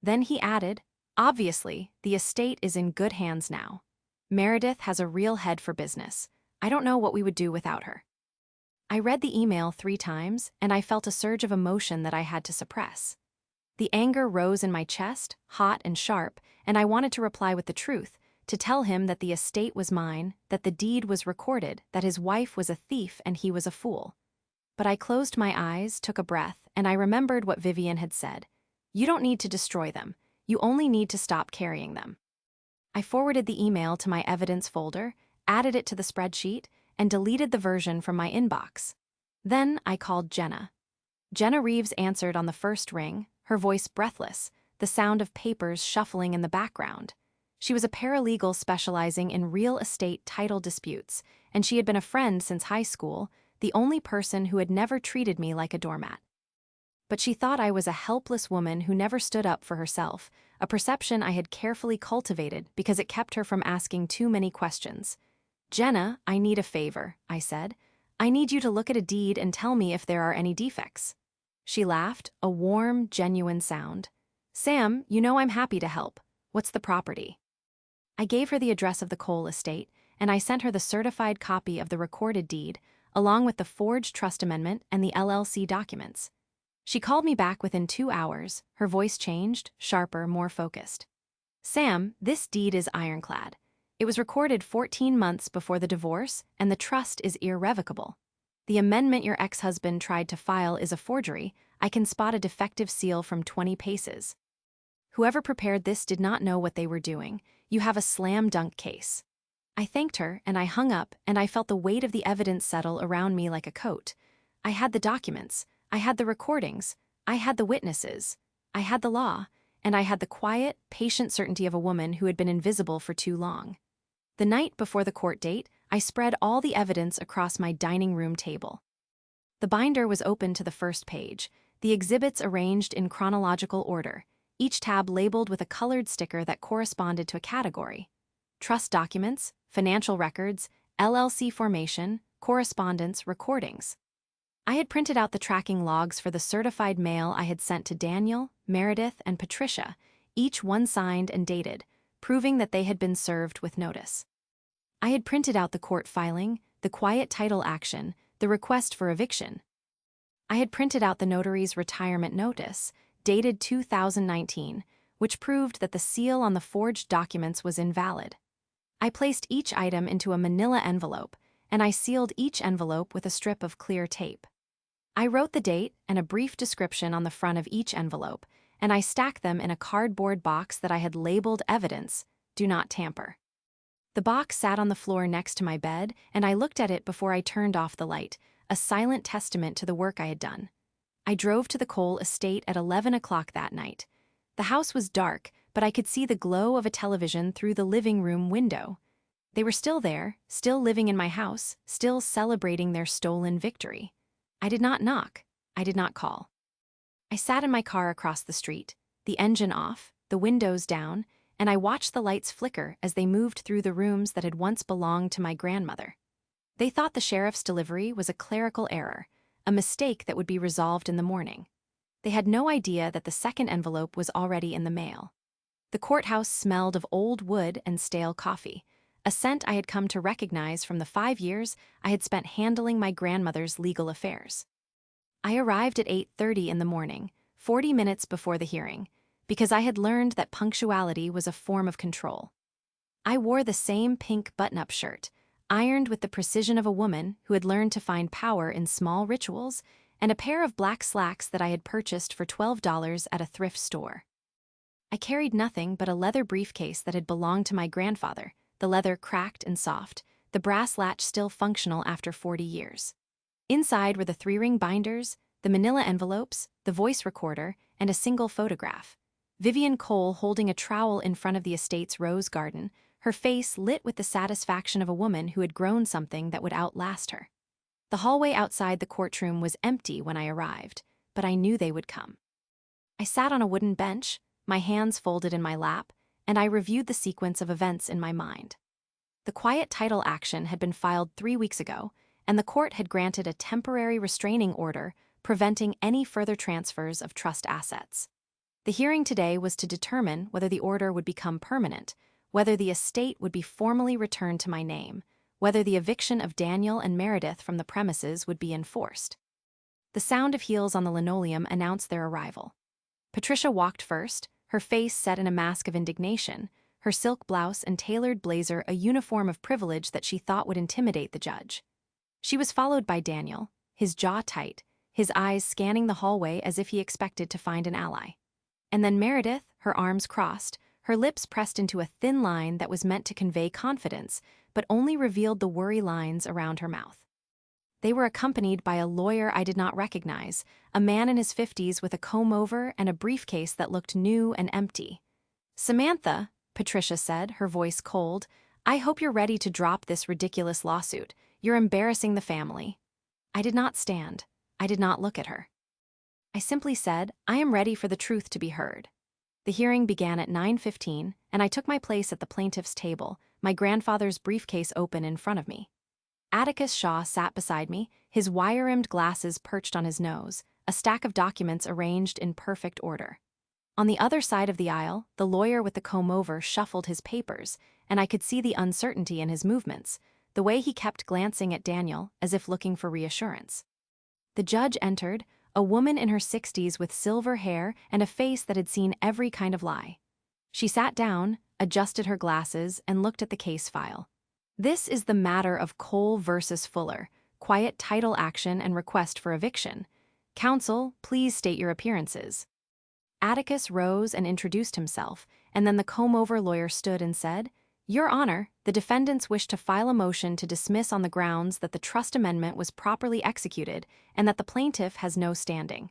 Then he added, "Obviously, the estate is in good hands now. Meredith has a real head for business. I don't know what we would do without her." I read the email 3 times, and I felt a surge of emotion that I had to suppress. The anger rose in my chest, hot and sharp, and I wanted to reply with the truth, to tell him that the estate was mine, that the deed was recorded, that his wife was a thief and he was a fool. But I closed my eyes, took a breath, and I remembered what Vivian had said. "You don't need to destroy them. You only need to stop carrying them." I forwarded the email to my evidence folder, added it to the spreadsheet, and deleted the version from my inbox. Then I called Jenna. Jenna Reeves answered on the first ring, her voice breathless, the sound of papers shuffling in the background. She was a paralegal specializing in real estate title disputes, and she had been a friend since high school, the only person who had never treated me like a doormat. But she thought I was a helpless woman who never stood up for herself, a perception I had carefully cultivated because it kept her from asking too many questions. "Jenna, I need a favor," I said. "I need you to look at a deed and tell me if there are any defects." She laughed, a warm, genuine sound. "Sam, you know I'm happy to help. What's the property?" I gave her the address of the Cole estate, and I sent her the certified copy of the recorded deed, along with the forged trust amendment and the LLC documents. She called me back within 2 hours, her voice changed, sharper, more focused. "Sam, this deed is ironclad. It was recorded 14 months before the divorce, and the trust is irrevocable. The amendment your ex-husband tried to file is a forgery. I can spot a defective seal from 20 paces. Whoever prepared this did not know what they were doing. You have a slam-dunk case." I thanked her, and I hung up, and I felt the weight of the evidence settle around me like a coat. I had the documents, I had the recordings, I had the witnesses, I had the law, and I had the quiet, patient certainty of a woman who had been invisible for too long. The night before the court date, I spread all the evidence across my dining room table. The binder was open to the first page, the exhibits arranged in chronological order, each tab labeled with a colored sticker that corresponded to a category. Trust documents, financial records, LLC formation, correspondence, recordings. I had printed out the tracking logs for the certified mail I had sent to Daniel, Meredith, and Patricia, each one signed and dated, proving that they had been served with notice. I had printed out the court filing, the quiet title action, the request for eviction. I had printed out the notary's retirement notice, dated 2019, which proved that the seal on the forged documents was invalid. I placed each item into a manila envelope, and I sealed each envelope with a strip of clear tape. I wrote the date and a brief description on the front of each envelope, and I stacked them in a cardboard box that I had labeled evidence, "Do not tamper." The box sat on the floor next to my bed, and I looked at it before I turned off the light, a silent testament to the work I had done. I drove to the Cole estate at 11 o'clock that night. The house was dark, but I could see the glow of a television through the living room window. They were still there, still living in my house, still celebrating their stolen victory. I did not knock. I did not call. I sat in my car across the street, the engine off, the windows down, and I watched the lights flicker as they moved through the rooms that had once belonged to my grandmother. They thought the sheriff's delivery was a clerical error, a mistake that would be resolved in the morning. They had no idea that the second envelope was already in the mail. The courthouse smelled of old wood and stale coffee, a scent I had come to recognize from the 5 years I had spent handling my grandmother's legal affairs. I arrived at 8:30 in the morning, 40 minutes before the hearing, because I had learned that punctuality was a form of control. I wore the same pink button-up shirt, ironed with the precision of a woman who had learned to find power in small rituals, and a pair of black slacks that I had purchased for $12 at a thrift store. I carried nothing but a leather briefcase that had belonged to my grandfather, the leather cracked and soft, the brass latch still functional after 40 years. Inside were the 3-ring binders, the manila envelopes, the voice recorder, and a single photograph. Vivian Cole holding a trowel in front of the estate's rose garden, her face lit with the satisfaction of a woman who had grown something that would outlast her. The hallway outside the courtroom was empty when I arrived, but I knew they would come. I sat on a wooden bench, my hands folded in my lap, and I reviewed the sequence of events in my mind. The quiet title action had been filed 3 weeks ago, and the court had granted a temporary restraining order preventing any further transfers of trust assets. The hearing today was to determine whether the order would become permanent, whether the estate would be formally returned to my name, whether the eviction of Daniel and Meredith from the premises would be enforced. The sound of heels on the linoleum announced their arrival. Patricia walked first, her face set in a mask of indignation, her silk blouse and tailored blazer a uniform of privilege that she thought would intimidate the judge. She was followed by Daniel, his jaw tight, his eyes scanning the hallway as if he expected to find an ally. And then Meredith, her arms crossed, her lips pressed into a thin line that was meant to convey confidence, but only revealed the worry lines around her mouth. They were accompanied by a lawyer I did not recognize, a man in his 50s with a comb-over and a briefcase that looked new and empty. "Samantha," Patricia said, her voice cold, "I hope you're ready to drop this ridiculous lawsuit. You're embarrassing the family." I did not stand. I did not look at her. I simply said, "I am ready for the truth to be heard." The hearing began at 9:15, and I took my place at the plaintiff's table, my grandfather's briefcase open in front of me. Atticus Shaw sat beside me, his wire-rimmed glasses perched on his nose, a stack of documents arranged in perfect order. On the other side of the aisle, the lawyer with the comb-over shuffled his papers, and I could see the uncertainty in his movements, the way he kept glancing at Daniel as if looking for reassurance. The judge entered, a woman in her 60s with silver hair and a face that had seen every kind of lie. She sat down, adjusted her glasses, and looked at the case file. "This is the matter of Cole versus Fuller, quiet title action and request for eviction. Counsel, please state your appearances." Atticus rose and introduced himself, and then the comb-over lawyer stood and said, "Your Honor, the defendants wish to file a motion to dismiss on the grounds that the trust amendment was properly executed and that the plaintiff has no standing."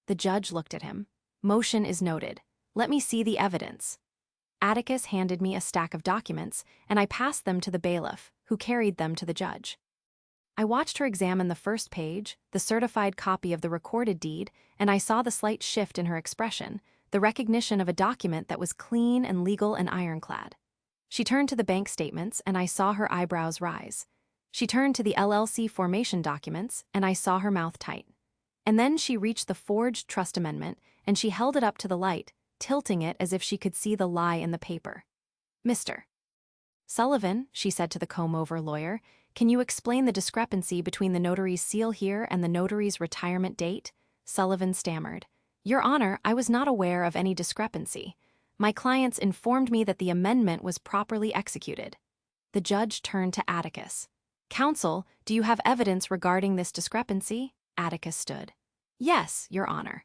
The judge looked at him. "Motion is noted. Let me see the evidence." Atticus handed me a stack of documents, and I passed them to the bailiff, who carried them to the judge. I watched her examine the first page, the certified copy of the recorded deed, and I saw the slight shift in her expression, the recognition of a document that was clean and legal and ironclad. She turned to the bank statements, and I saw her eyebrows rise. She turned to the LLC formation documents, and I saw her mouth tight. And then she reached the forged trust amendment, and she held it up to the light, tilting it as if she could see the lie in the paper. "Mr. Sullivan," she said to the comb-over lawyer, "can you explain the discrepancy between the notary's seal here and the notary's retirement date?" Sullivan stammered. "Your Honor, I was not aware of any discrepancy. My clients informed me that the amendment was properly executed." The judge turned to Atticus. "Counsel, do you have evidence regarding this discrepancy?" Atticus stood. "Yes, Your Honor.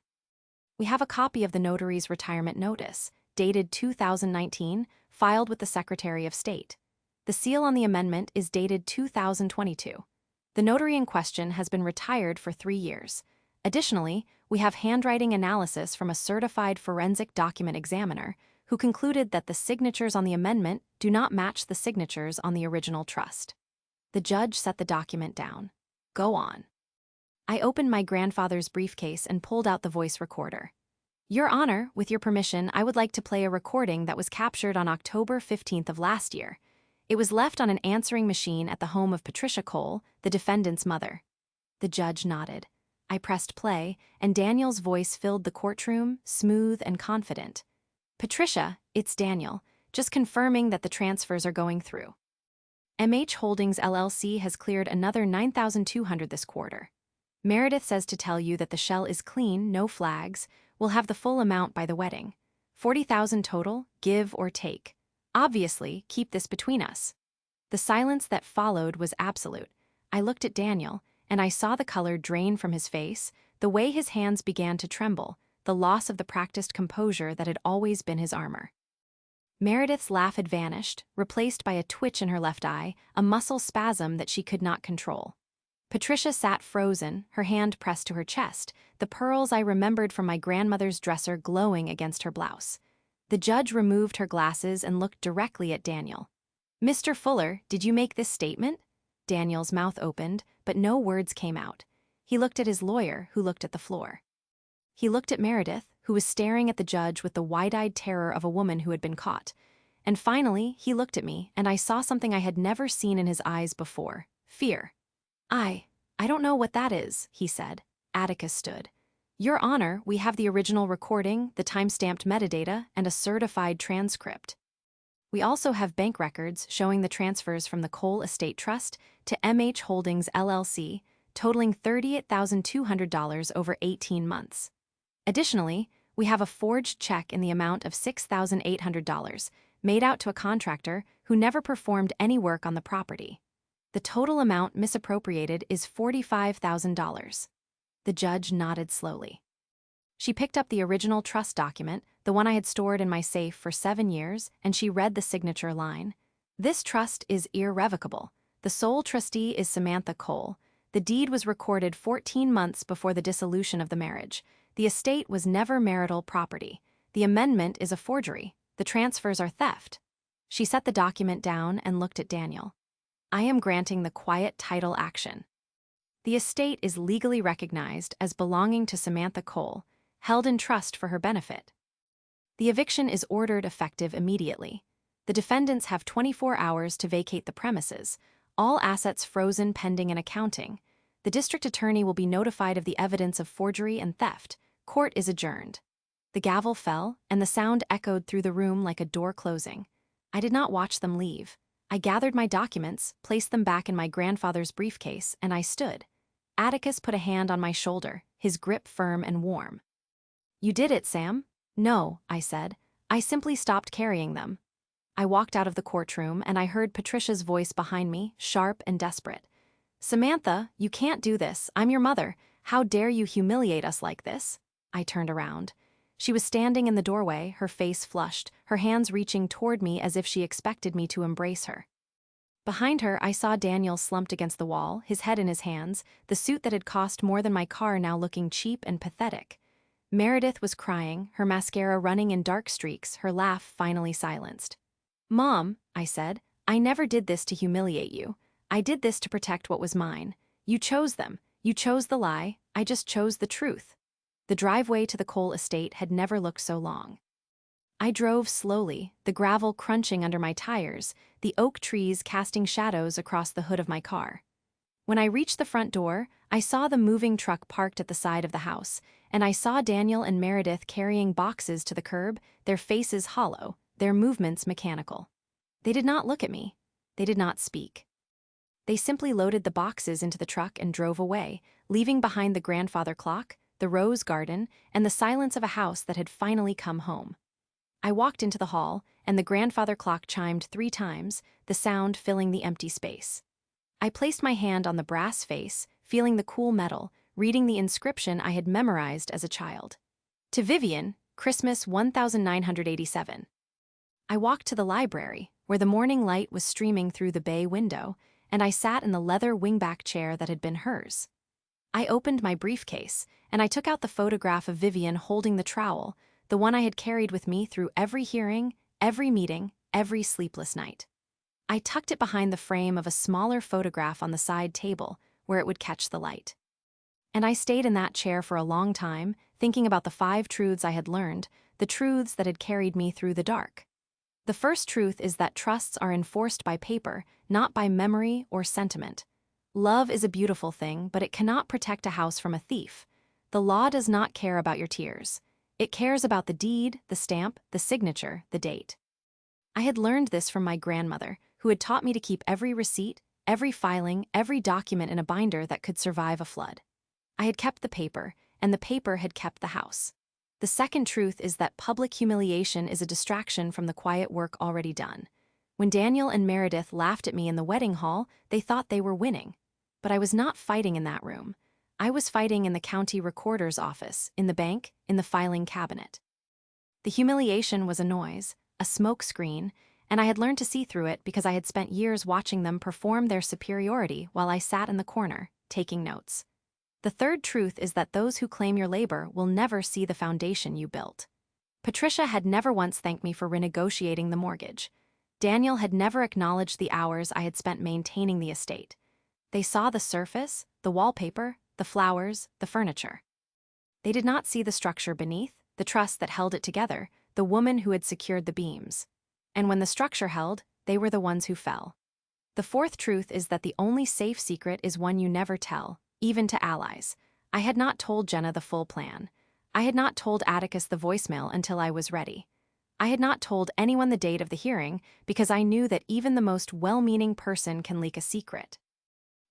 We have a copy of the notary's retirement notice, dated 2019, filed with the Secretary of State. The seal on the amendment is dated 2022. The notary in question has been retired for 3 years. Additionally, we have handwriting analysis from a certified forensic document examiner who concluded that the signatures on the amendment do not match the signatures on the original trust. The judge set the document down. Go on. I opened my grandfather's briefcase and pulled out the voice recorder. Your Honor, with your permission, I would like to play a recording that was captured on October 15th of last year. It was left on an answering machine at the home of Patricia Cole, the defendant's mother. The judge nodded. I pressed play, and Daniel's voice filled the courtroom, smooth and confident. Patricia, it's Daniel, just confirming that the transfers are going through. MH Holdings LLC has cleared another $9,200 this quarter. Meredith says to tell you that the shell is clean, no flags. We'll have the full amount by the wedding. $40,000 total, give or take. Obviously, keep this between us. The silence that followed was absolute. I looked at Daniel, and I saw the color drain from his face, the way his hands began to tremble, the loss of the practiced composure that had always been his armor. Meredith's laugh had vanished, replaced by a twitch in her left eye, a muscle spasm that she could not control. Patricia sat frozen, her hand pressed to her chest, the pearls I remembered from my grandmother's dresser glowing against her blouse. The judge removed her glasses and looked directly at Daniel. Mr. Fuller, did you make this statement? Daniel's mouth opened, but no words came out. He looked at his lawyer, who looked at the floor. He looked at Meredith, who was staring at the judge with the wide-eyed terror of a woman who had been caught. And finally, he looked at me, and I saw something I had never seen in his eyes before: fear. I don't know what that is, he said. Atticus stood. Your Honor, we have the original recording, the time-stamped metadata, and a certified transcript. We also have bank records showing the transfers from the Cole Estate Trust to MH Holdings LLC, totaling $38,200 over 18 months. Additionally, we have a forged check in the amount of $6,800, made out to a contractor who never performed any work on the property. The total amount misappropriated is $45,000. The judge nodded slowly. She picked up the original trust document, the one I had stored in my safe for 7 years, and she read the signature line. This trust is irrevocable. The sole trustee is Samantha Cole. The deed was recorded 14 months before the dissolution of the marriage. The estate was never marital property. The amendment is a forgery. The transfers are theft. She set the document down and looked at Daniel. I am granting the quiet title action. The estate is legally recognized as belonging to Samantha Cole, held in trust for her benefit. The eviction is ordered effective immediately. The defendants have 24 hours to vacate the premises, all assets frozen pending an accounting. The district attorney will be notified of the evidence of forgery and theft. Court is adjourned. The gavel fell, and the sound echoed through the room like a door closing. I did not watch them leave. I gathered my documents, placed them back in my grandfather's briefcase, and I stood. Atticus put a hand on my shoulder, his grip firm and warm. You did it, Sam? No, I said. I simply stopped carrying them. I walked out of the courtroom, and I heard Patricia's voice behind me, sharp and desperate. Samantha, you can't do this. I'm your mother. How dare you humiliate us like this? I turned around. She was standing in the doorway, her face flushed, her hands reaching toward me as if she expected me to embrace her. Behind her, I saw Daniel slumped against the wall, his head in his hands, the suit that had cost more than my car now looking cheap and pathetic. Meredith was crying, her mascara running in dark streaks, her laugh finally silenced. Mom, I said, I never did this to humiliate you. I did this to protect what was mine. You chose them. You chose the lie. I just chose the truth. The driveway to the Cole estate had never looked so long. I drove slowly, the gravel crunching under my tires, the oak trees casting shadows across the hood of my car. When I reached the front door, I saw the moving truck parked at the side of the house, and I saw Daniel and Meredith carrying boxes to the curb, their faces hollow, their movements mechanical. They did not look at me. They did not speak. They simply loaded the boxes into the truck and drove away, leaving behind the grandfather clock, the rose garden, and the silence of a house that had finally come home. I walked into the hall, and the grandfather clock chimed 3 times, the sound filling the empty space. I placed my hand on the brass face, feeling the cool metal, reading the inscription I had memorized as a child. To Vivian, Christmas 1987. I walked to the library, where the morning light was streaming through the bay window, and I sat in the leather wingback chair that had been hers. I opened my briefcase, and I took out the photograph of Vivian holding the trowel, the one I had carried with me through every hearing, every meeting, every sleepless night. I tucked it behind the frame of a smaller photograph on the side table, where it would catch the light. And I stayed in that chair for a long time, thinking about the 5 truths I had learned, the truths that had carried me through the dark. The first truth is that trusts are enforced by paper, not by memory or sentiment. Love is a beautiful thing, but it cannot protect a house from a thief. The law does not care about your tears. It cares about the deed, the stamp, the signature, the date. I had learned this from my grandmother, who had taught me to keep every receipt, every filing, every document in a binder that could survive a flood. I had kept the paper, and the paper had kept the house. The second truth is that public humiliation is a distraction from the quiet work already done. When Daniel and Meredith laughed at me in the wedding hall, they thought they were winning. But I was not fighting in that room. I was fighting in the county recorder's office, in the bank, in the filing cabinet. The humiliation was a noise, a smoke screen, and I had learned to see through it because I had spent years watching them perform their superiority while I sat in the corner, taking notes. The third truth is that those who claim your labor will never see the foundation you built. Patricia had never once thanked me for renegotiating the mortgage. Daniel had never acknowledged the hours I had spent maintaining the estate. They saw the surface, the wallpaper, the flowers, the furniture. They did not see the structure beneath, the trust that held it together, the woman who had secured the beams. And when the structure held, they were the ones who fell. The fourth truth is that the only safe secret is one you never tell, even to allies. I had not told Jenna the full plan. I had not told Atticus the voicemail until I was ready. I had not told anyone the date of the hearing because I knew that even the most well-meaning person can leak a secret.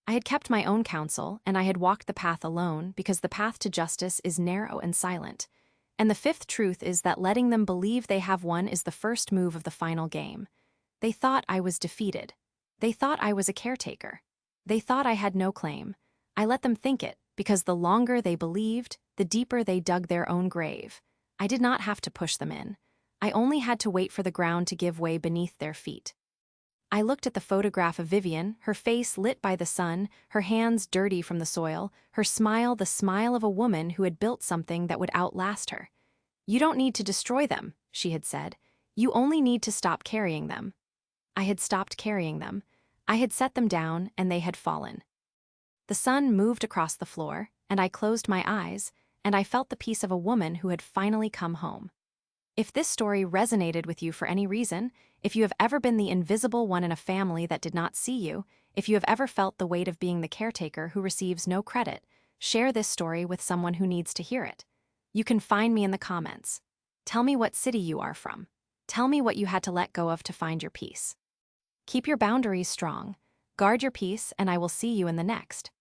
I had kept my own counsel, and I had walked the path alone because the path to justice is narrow and silent. And the fifth truth is that letting them believe they have won is the first move of the final game. They thought I was defeated. They thought I was a caretaker. They thought I had no claim. I let them think it, because the longer they believed, the deeper they dug their own grave. I did not have to push them in. I only had to wait for the ground to give way beneath their feet. I looked at the photograph of Vivian, her face lit by the sun, her hands dirty from the soil, her smile the smile of a woman who had built something that would outlast her. "You don't need to destroy them," she had said. "You only need to stop carrying them." I had stopped carrying them. I had set them down, and they had fallen. The sun moved across the floor, and I closed my eyes, and I felt the peace of a woman who had finally come home. If this story resonated with you for any reason, if you have ever been the invisible one in a family that did not see you, if you have ever felt the weight of being the caretaker who receives no credit, share this story with someone who needs to hear it. You can find me in the comments. Tell me what city you are from. Tell me what you had to let go of to find your peace. Keep your boundaries strong. Guard your peace, and I will see you in the next.